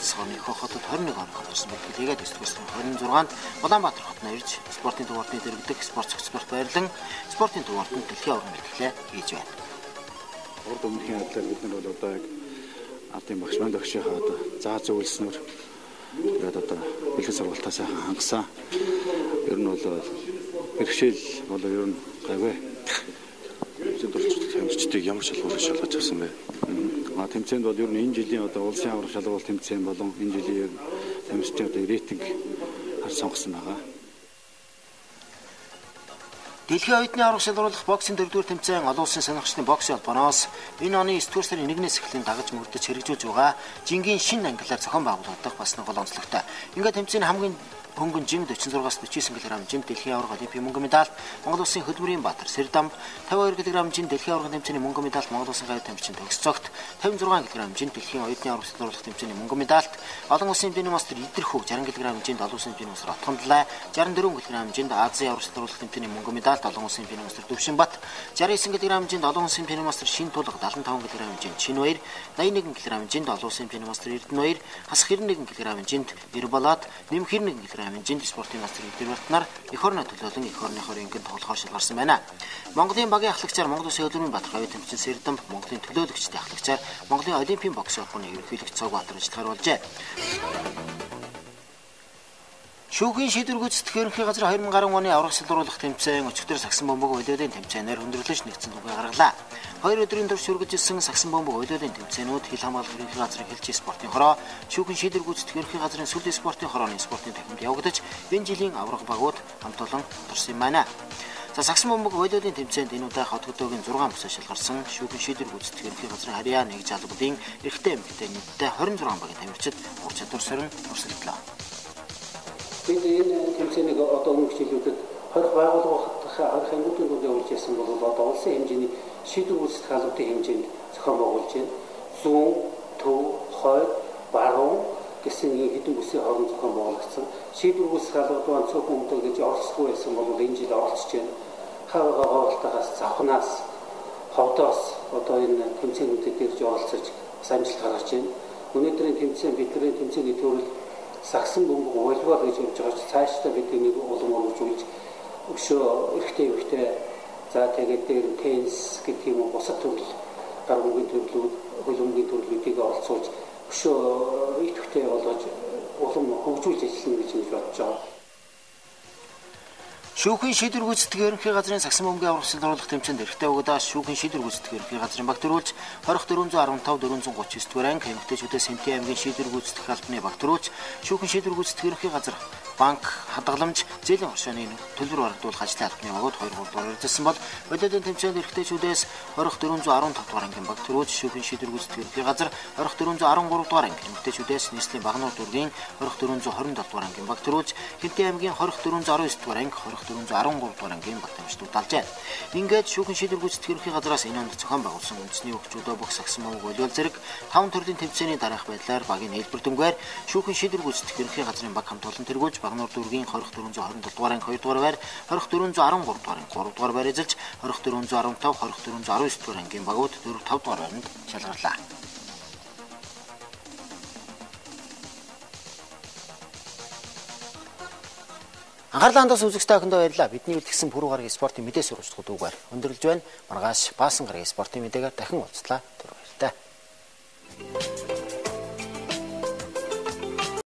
орны Эх хотод 21 хоног хамтарсан бэлтгэлээгээд 9 сарын 26-нд Улаанбаатар хотод ирж спортын дугаартны дэргэдэг спорт цогцлолт баярлан спортын дугаартанд дэлхийн аврагын бэлтгэлээ хийж байна. Урд өмнөхийн байдлаар бид нар бол одоо яг ардын багш манд багшийнхаа одоо заа зөвлөснөөр тэгээд одоо бэлтгэл сургалтаа сайхан хангасан. Ер нь бол бэрхшээл бол ер нь гайваа. Тэмцээнд ямар шалгуулж шалгаж авсан бэ? Тэмцээнд бол ер нь энэ жилийн одоо улсын аврах шалгуулт тэмцээн болон энэ жилийн тэмцээний одоо рейтинг сонгосон байгаа. Дэлхийн оюутны аврах шалгуулах боксын 4-р тэмцээн олон улсын сонирхчдын боксын холбооноос энэ оны 9-р сарын 1-ээс эхлэн дагаж мөрдөж хэрэгжүүлж байгаа жингийн шинэ ангиллаар зохион байгуулагдах бас нэг гол онцлогтой. Ингээд тэмцээний хамгийн хөнгөн жим 46-аас 49 кг жим дэлхийн аврах олимпийн мөнгө медаль Монгол улсын хөдөлмөрийн баатар Сэрдамб, 52 кг жим дэлхийн аврах тэмцээний мөнгө медаль Монгол улсын гавь тамирчин Төгсцогт, 56 кг жим дэлхийн оюутны аврах шалгуулах тэмцээний мөнгө медальт олон улсын бины мастер Идэрхүү 60 кг жимд олон улсын бины мастер Отгондлаа, 64 кг жимд Азийн аврах шалгуулах тэмцээний мөнгө медальт олон улсын бины мастер Дүвшинбат, 69 кг жимд олон улсын бины мастер Шин Тулга, 75 кг жимд Шинбаяр, 81 кг жимд олон улсын бины мастер Эрдэнэбаяр, хасах 91 кг жимд Эрбалаад, нэмэх 91 кг жимд спортын мастер Идэрбатнаар эх орны төлөөлөн эх орныхоо рингт тоглохоор шалгарсан байна. Монголын багийн ахлагчаар Монгол Улсын хөдөлмөрийн баатар гавь тамирчин Сэрдамб, Монголын төлөөлөгчдийн ахлагчаар Монголын олимпийн боксын холбооны ерөнхийлөгч Цогбаатар ажиллахаар болжээ. Шүүхийн шийдвэр гүйцэтгэх ерөнхий газар 2010 оны аврах шалгуулах тэмцээн өчигдөр сагсан бөмбөг уйлуулын тэмцээнээр хөндрөлж нэгдсэн түгээ гаргалаа. 2 өдрийн турш үргэлжилсэн сагсан бөмбөг уйлуулын тэмцээнүүд хил хамгаалах ерөнхий газрын хэлчийн спортын хороо, шүүхийн шийдвэр гүйцэтгэх ерөнхий газрын сүлжээ спортын хорооны спортын тахимд явагдаж, энэ жилийн аврах багууд хамт олон турсан юм байна. За сагсан бөмбөг уйлуулын тэмцээнд энэ удаа хот хөдөөгийн 6 бүсээ шалгарсан шүүхийн шийдвэр гүйцэтгэх ерөнхий газрын харьяа нэг жалбуудын эрэгтэй эмэгтэй нийтдээ 26 багийн тамирчид ур чадвар сорин өрсөлдлөө. Бид энэ тэмцээнийг одоо өмнөх жилүүдэд 20 байгууллагын ангуудыг явуулж ирсэн бол одоо улсын хэмжээний шийдвэр гүйцэтгэх албаны хэмжээнд зохион байгуулж байна. Зүүн, төв, хойд, баруун гэсэн хэдэн бүсийн хооронд зохион байгуулагдсан. Шийдвэр гүйцэтгэх албаны цөөхөн өмдөө гэж оролцохгүй байсан бол энэ жил оролцож байна. Хаваа гоолтоогоос завхнаас ховдоос одоо энэ тэмцээнүүдэд ирж оролцож амжилт гаргаж байна. Өнөөдрийн тэмцээн бидний тэмцээний төрөл сагсан бөмбөг уйлбар гэж явж байгаа ч цаашдаа бид энийг улам өргөжүүлж өшөө эрэгтэй за тэгээд дээр теннис гэх юм бусад төрөл гаргуугийн төрлүүд хөлбөмбөгийн төрлүүдийг оролцуулж өшөө идэвхтэй болгож улам хөгжүүлж ажиллана гэж бодож байгаа. Шүүхийн шийдвэр гүйцэтгэх ерөнхий газрын сагсан бөмбөгийн аврах шалгуулах тэмцээнд эрэгтэй угдаас шүүхийн шийдвэр гүйцэтгэх ерөнхий газрын багтруулж 2415 439 дугаар анги эмэгтэйчүүдээс Сэнтийн аймгийн шийдвэр гүйцэтгэх албаны багтруулж шүүхийн шийдвэр гүйцэтгэх ерөнхий газар банк хадгаламж зээлийн хоршооны төлбөр барагдуулах ажлын албаны багууд 2 дугаар иржсэн бол бодитын тэмцээнд эрэгтэйчүүдээс 2415 дугаар ангийн багтруулж шүүхийн шийдвэр гүйцэтгэх ерөнхий газар 2413 дугаар анги эмэгтэйчүүдээс нийслэлийн багнуур дүүргийн 2427 дугаар ангийн багтруулж Сэнтийн аймгийн 2419 дугаар анги 413 дугаар ангийн баг тамирчдууд алжээ. Ингээд шүүхийн шийдвэр гүйцэтгэх ерөнхий газраас энэ онд зохион байгуулсан үндэсний өгчүүдөө бүх сагсан бөмбөг уйлуул зэрэг 5 төрлийн тэмцээний дараах байдлаар багийн хэлбэртэнгээр шүүхийн шийдвэр гүйцэтгэх ерөнхий газрын баг хамт олон тэргүүлж багнуур дүүргийн 2427 дугаар анги 2 дугаар байр, 2413 дугаар анги 3 дугаар байр эзэлж 2415, 2419 дугаар ангийн багууд 4-5 дугаар байранд шалгарлаа. Анхаарлаа хандуулсан үзэгчтэй охиндоо баярлалаа. Бидний үлдгэсэн пүрэв гарагийн спортын мэдээ сурвалжлах дүүгээр өндөрлөж байна. Маргааш Баасан гарагийн спортын мэдээгээр дахин уулзлаа.